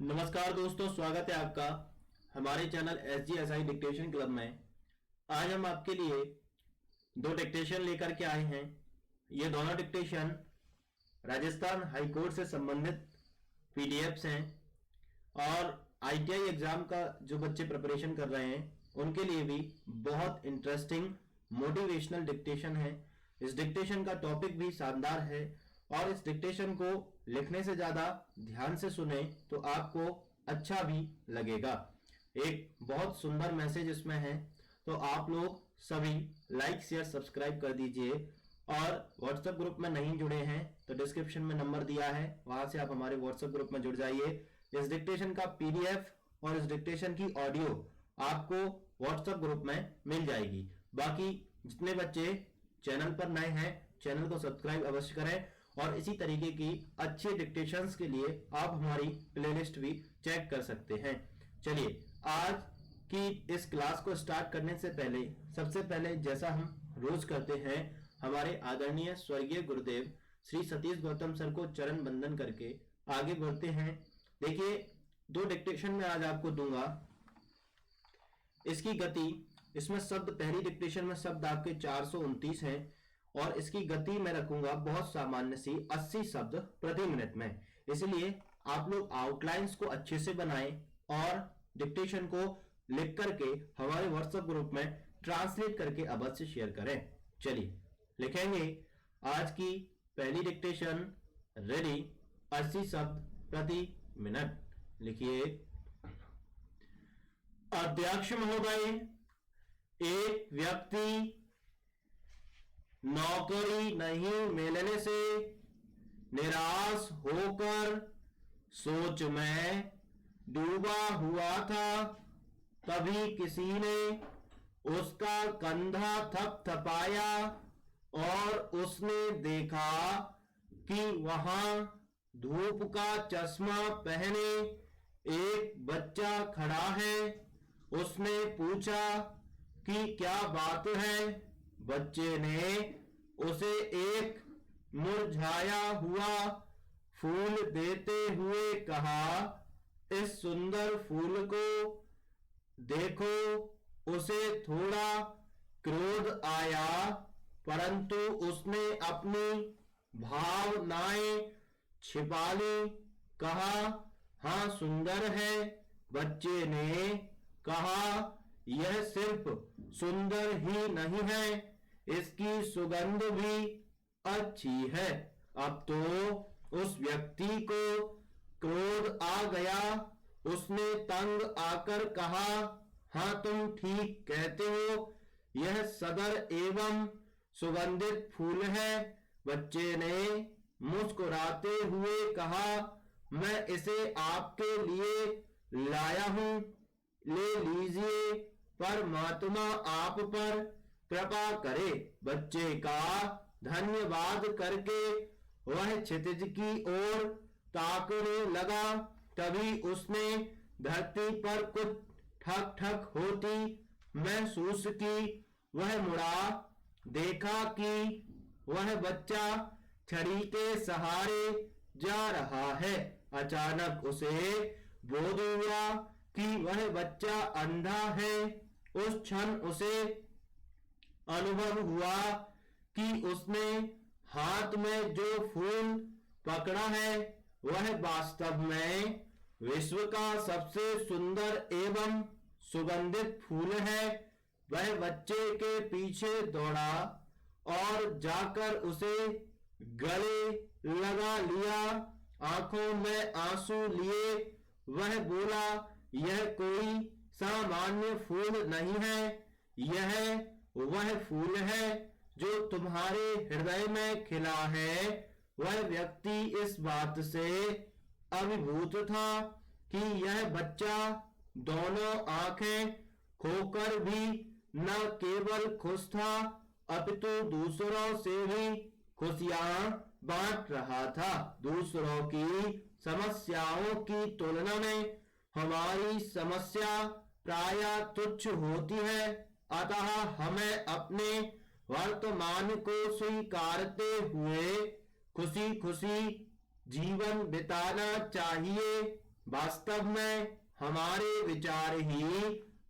नमस्कार दोस्तों, स्वागत है आपका हमारे चैनल SGSI डिक्टेशन क्लब में। आज हम आपके लिए दो डिक्टेशन लेकर के आए हैं। ये दोनों डिक्टेशन राजस्थान हाई कोर्ट से संबंधित PDFs हैं और ITI एग्जाम का जो बच्चे प्रिपरेशन कर रहे हैं उनके लिए भी बहुत इंटरेस्टिंग मोटिवेशनल डिक्टेशन है। इस डिक्टेशन का टॉपिक भी शानदार है और इस डिक्टेशन को लिखने से ज्यादा ध्यान से सुने तो आपको अच्छा भी लगेगा। एक बहुत सुंदर मैसेज इसमें है, तो आप लोग सभी लाइक शेयर सब्सक्राइब कर दीजिए। और व्हाट्सएप ग्रुप में नहीं जुड़े हैं तो डिस्क्रिप्शन में नंबर दिया है, वहां से आप हमारे व्हाट्सएप ग्रुप में जुड़ जाइए। इस डिक्टेशन का PDF और इस डिक्टेशन की ऑडियो आपको व्हाट्सएप ग्रुप में मिल जाएगी। बाकी जितने बच्चे चैनल पर नए हैं, चैनल को सब्सक्राइब अवश्य करें और इसी तरीके की अच्छी डिक्टेशंस के लिए आप हमारी प्लेलिस्ट भी चेक कर सकते हैं। चलिए, आज की इस क्लास को स्टार्ट करने से पहले सबसे पहले जैसा हम रोज करते हैं, हमारे आदरणीय स्वर्गीय गुरुदेव श्री सतीश गौतम सर को चरण बंदन करके आगे बढ़ते हैं। देखिए, दो डिक्टेशन में आज आपको दूंगा। इसकी गति, इसमें शब्द, पहली डिक्टेशन में शब्द आपके 429 हैं और इसकी गति मैं रखूंगा बहुत सामान्य सी 80 शब्द प्रति मिनट में। इसलिए आप लोग आउटलाइंस को अच्छे से बनाएं और डिक्टेशन को लिख करके हमारे व्हाट्सएप ग्रुप में ट्रांसलेट करके अवश्य शेयर करें। चलिए लिखेंगे आज की पहली डिक्टेशन। रेडी? 80 शब्द प्रति मिनट। लिखिए। अध्यक्ष महोदय, एक व्यक्ति नौकरी नहीं मिलने से निराश होकर सोच में डूबा हुआ था। तभी किसी ने उसका कंधा थपथपाया और उसने देखा कि वहां धूप का चश्मा पहने एक बच्चा खड़ा है। उसने पूछा कि क्या बात है। बच्चे ने उसे एक मुरझाया हुआ फूल देते हुए कहा, इस सुंदर फूल को देखो। उसे थोड़ा क्रोध आया, परंतु उसने अपनी भावनाएं छिपा ली। कहा, हाँ सुंदर है। बच्चे ने कहा, यह सिर्फ सुंदर ही नहीं है, इसकी सुगंध भी अच्छी है। अब तो उस व्यक्ति को क्रोध आ गया। उसने तंग आकर कहा, हाँ तुम ठीक कहते हो, यह सदर एवं सुगंधित फूल है। बच्चे ने मुस्कुराते हुए कहा, मैं इसे आपके लिए लाया हूं, ले लीजिए, परमात्मा आप पर कृपा करे। बच्चे का धन्यवाद करके वह क्षितिज की ओर ताकने लगा। तभी उसने धरती पर कुछ ठक ठक होती महसूस की। वह मुड़ा, देखा कि वह बच्चा छड़ी के सहारे जा रहा है। अचानक उसे बोध हुआ कि वह बच्चा अंधा है। उस क्षण उसे अनुभव हुआ कि उसने हाथ में जो फूल पकड़ा है वह वास्तव में विश्व का सबसे सुंदर एवं सुगंधित फूल है। वह बच्चे के पीछे दौड़ा और जाकर उसे गले लगा लिया। आंखों में आंसू लिए वह बोला, यह कोई सामान्य फूल नहीं है, यह वह फूल है जो तुम्हारे हृदय में खिला है। वह व्यक्ति इस बात से अभिभूत था कि यह बच्चा दोनों आंखें खोकर भी न केवल खुश था अपितु दूसरों से भी खुशियां बांट रहा था। दूसरों की समस्याओं की तुलना में हमारी समस्या प्रायः तुच्छ होती है, अतः हमें अपने वर्तमान को स्वीकारते हुए खुशी खुशी जीवन बिताना चाहिए। वास्तव में हमारे विचार ही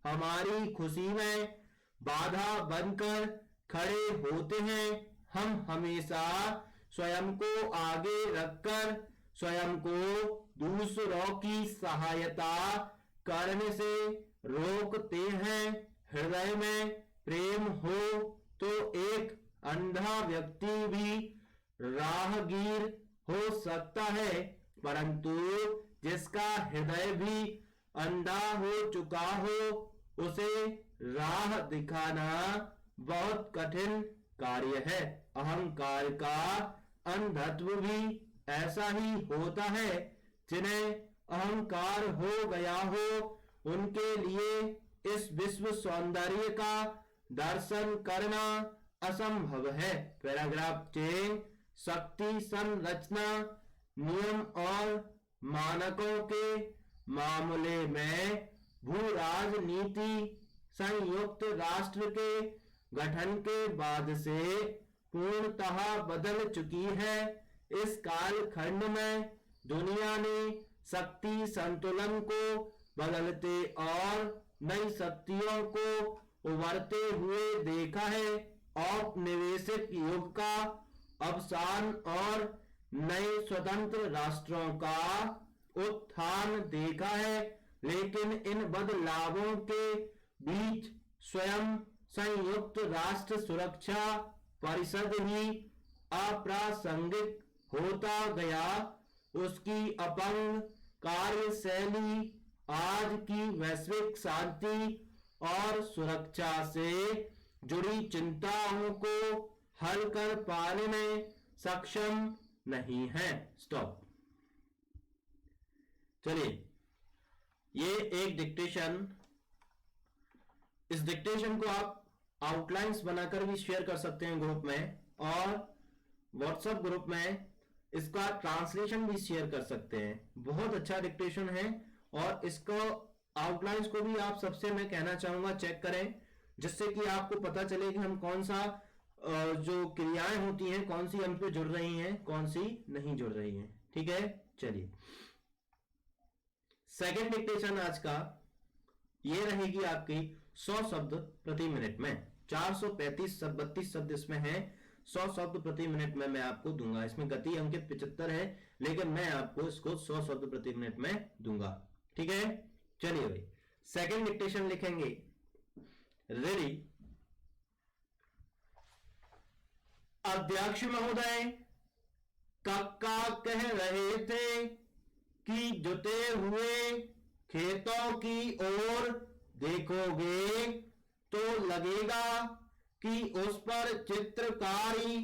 हमारी खुशी में बाधा बनकर खड़े होते हैं। हम हमेशा स्वयं को आगे रखकर स्वयं को दूसरों की सहायता करने से रोकते हैं। हृदय में प्रेम हो तो एक अंधा व्यक्ति भी राहगीर हो सकता है, परंतु जिसका हृदय भी अंधा हो चुका हो उसे राह दिखाना बहुत कठिन कार्य है। अहंकार का अंधत्व भी ऐसा ही होता है। जिन्हें अहंकार हो गया हो उनके लिए इस विश्व सौंदर्य का दर्शन करना असंभव है। पैराग्राफ 10 शक्ति संरचना नियम और मानकों के मामले में भू राजनीति संयुक्त राष्ट्र के गठन के बाद से पूर्णतः बदल चुकी है। इस कालखंड में दुनिया ने शक्ति संतुलन को बदलते और नई शक्तियों को उभरते हुए देखा है। औपनिवेशिक युग का अवसान और नए स्वतंत्र राष्ट्रों का उत्थान देखा है, लेकिन इन बदलावों के बीच स्वयं संयुक्त राष्ट्र सुरक्षा परिषद ही अप्रासंगिक होता गया। उसकी अपंग कार्यशैली आज की वैश्विक शांति और सुरक्षा से जुड़ी चिंताओं को हल कर पाने में सक्षम नहीं है। स्टॉप। चलिए, ये एक डिक्टेशन, इस डिक्टेशन को आप आउटलाइंस बनाकर भी शेयर कर सकते हैं ग्रुप में, और व्हाट्सएप ग्रुप में इसका ट्रांसलेशन भी शेयर कर सकते हैं। बहुत अच्छा डिक्टेशन है, और इसको आउटलाइंस को भी आप सबसे मैं कहना चाहूंगा चेक करें, जिससे कि आपको पता चले कि हम कौन सा जो क्रियाएं होती हैं कौन सी हम पे जुड़ रही हैं, कौन सी नहीं जुड़ रही हैं। ठीक है, चलिए सेकंड डिक्टेशन आज का ये रहेगी आपकी 100 शब्द प्रति मिनट में। 432 शब्द इसमें है, 100 शब्द प्रति मिनट में मैं आपको दूंगा। इसमें गति अंकित 75 है, लेकिन मैं आपको इसको 100 शब्द प्रति मिनट में दूंगा। ठीक है, चलिए भाई सेकंड डिक्टेशन लिखेंगे। रेडी। अध्यक्ष महोदय, कक्का कह रहे थे कि जुते हुए खेतों की ओर देखोगे तो लगेगा कि उस पर चित्रकारी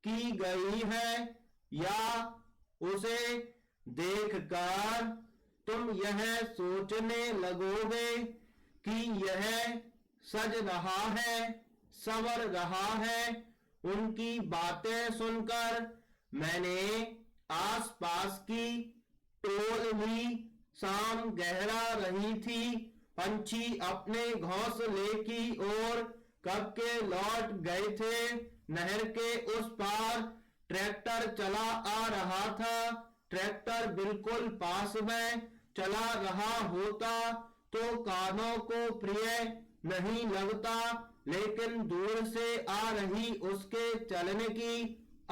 की गई है, या उसे देखकर तुम यह सोचने लगोगे कि यह सज रहा है, संवर रहा है। उनकी बातें सुनकर मैंने आसपास की टोलवी शाम गहरा रही थी। पंछी अपने घोंसले की ओर कब के लौट गए थे। नहर के उस पार ट्रैक्टर चला आ रहा था। ट्रैक्टर बिल्कुल पास में चला रहा होता तो कानों को प्रिय नहीं लगता, लेकिन दूर से आ रही उसके चलने की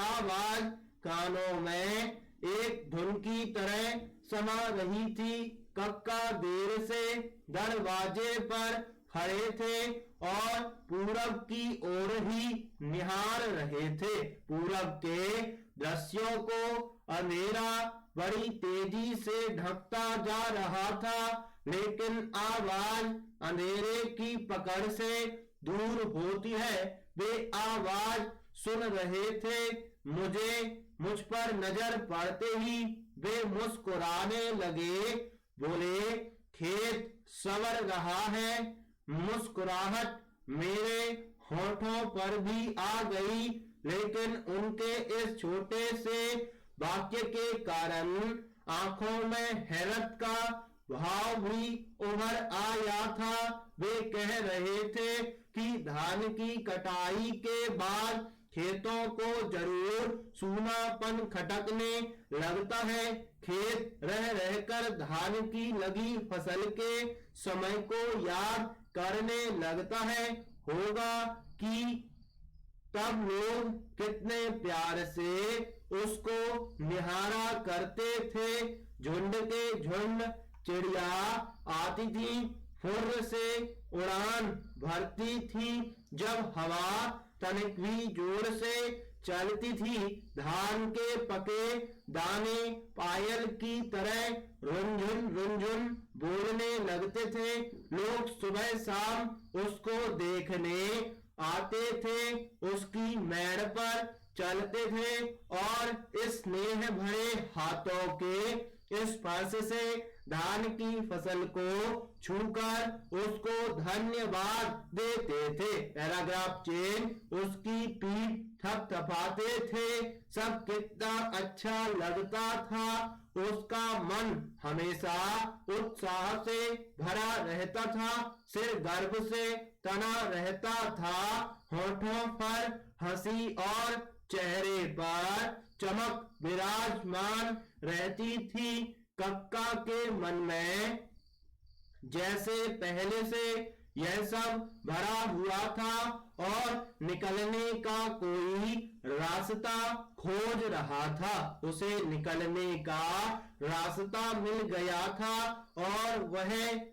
आवाज कानों में एक धुन की तरह समा रही थी। कक्का देर से दरवाजे पर खड़े थे और पूरब की ओर ही निहार रहे थे। पूरब के दृश्यों को अंधेरा बड़ी तेजी से ढकता जा रहा था, लेकिन आवाज अंधेरे की पकड़ से दूर होती है। वे आवाज सुन रहे थे। मुझ पर नजर पड़ते ही वे मुस्कुराने लगे। बोले, खेत संवर रहा है। मुस्कुराहट मेरे होठों पर भी आ गई, लेकिन उनके इस छोटे से वाक्य के कारण आंखों में हैरत का भाव भी उभर आया था। वे कह रहे थे कि धान की कटाई के बाद खेतों को जरूर सूनापन खटकने लगता है। खेत रह रहकर धान की लगी फसल के समय को याद करने लगता है। होगा कि तब लोग कितने प्यार से उसको निहारा करते थे। झुंड के झुंड चिड़िया आती थी, फुर्र से उड़ान भरती थी। जब हवा तनिक जोर से चलती थी, धान के पके दाने पायल की तरह रुंझुन रुंझुन बोलने लगते थे। लोग सुबह शाम उसको देखने आते थे, उसकी मेड़ पर चलते थे और इस स्नेह भरे हाथों के स्पर्श से धान की फसल को छूकर उसको धन्यवाद देते थे। Paragraph change. उसकी पीठ थपथपाते थे, सब कितना अच्छा लगता था। उसका मन हमेशा उत्साह से भरा रहता था, सिर गर्व से तना रहता था। होठों पर हंसी और चेहरे पर चमक विराजमान रहती थी। कक्का के मन में जैसे पहले से यह सब भरा हुआ था और निकलने का कोई रास्ता खोज रहा था। उसे निकलने का रास्ता मिल गया था और वह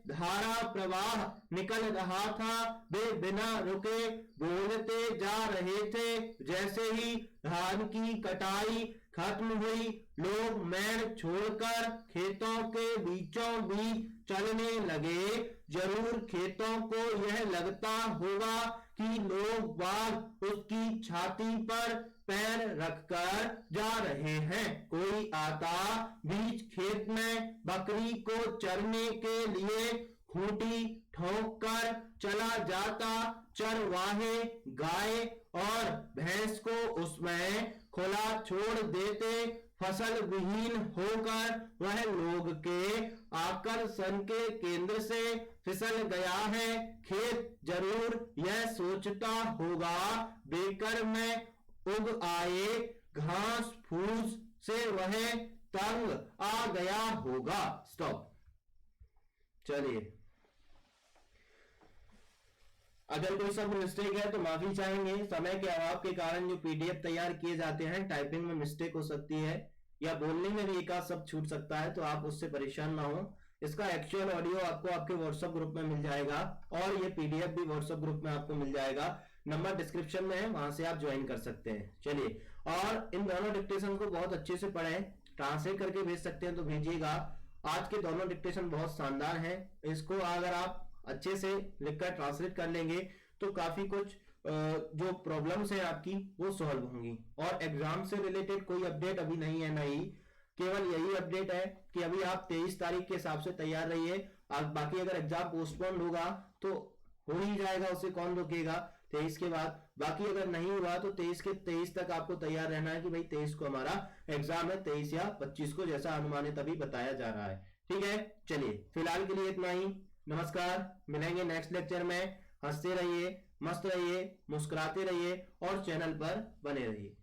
धारा प्रवाह निकल रहा था। वे बिना रुके बोलते जा रहे थे। जैसे ही धान की कटाई खत्म हुई, लोग मेड़ छोड़कर खेतों के बीचों बीच चलने लगे। जरूर खेतों को यह लगता होगा कि लोग बाग उसकी छाती पर पैर रखकर जा रहे हैं। कोई आता बीच खेत में बकरी को चरने के लिए खूंटी ठोक कर चला जाता। चरवाहे गाय और भैंस को उसमें खुला छोड़ देते। फसल विहीन होकर वह लोग के आकर्षण के केंद्र से फिसल गया है। खेत जरूर यह सोचता होगा, बेकर में उग आए घास फूस से वह तंग आ गया होगा। स्टॉप। चलिए, अगर कोई सब मिस्टेक है तो माफी चाहेंगे। समय के अभाव के कारण जो पीडीएफ तैयार किए जाते हैं, टाइपिंग में मिस्टेक हो सकती है या बोलने में भी एक आध शब्द छूट सकता है, तो आप उससे परेशान ना हो। इसका एक्चुअल ऑडियो आपको आपके व्हाट्सएप ग्रुप में मिल जाएगा और ये पीडीएफ भी व्हाट्सएप ग्रुप में आपको मिल जाएगा। नंबर डिस्क्रिप्शन में है, वहां से आप ज्वाइन कर सकते हैं। चलिए, और इन दोनों डिक्टेशन को बहुत अच्छे से पढ़ें। ट्रांसलेट करके भेज सकते हैं तो भेजिएगा। आज के दोनों डिक्टेशन बहुत शानदार हैं। इसको अगर आप अच्छे से लिखकर ट्रांसलेट कर लेंगे तो काफी कुछ जो प्रॉब्लम्स है आपकी वो सॉल्व होंगी। और एग्जाम से रिलेटेड कोई अपडेट अभी नहीं है, नहीं, केवल यही अपडेट है कि अभी आप 23 तारीख के हिसाब से तैयार रहिए। बाकी अगर एग्जाम पोस्टपोन होगा तो हो ही जाएगा, उसे कौन रोकेगा 23 के बाद। बाकी अगर नहीं हुआ तो 23 के 23 तक आपको तैयार रहना है कि भाई 23 को हमारा एग्जाम है, 23 या 25 को, जैसा अनुमानित अभी बताया जा रहा है। ठीक है, चलिए फिलहाल के लिए इतना ही। नमस्कार, मिलेंगे नेक्स्ट लेक्चर में। हंसते रहिए, मस्त रहिए, मुस्कुराते रहिए और चैनल पर बने रहिए।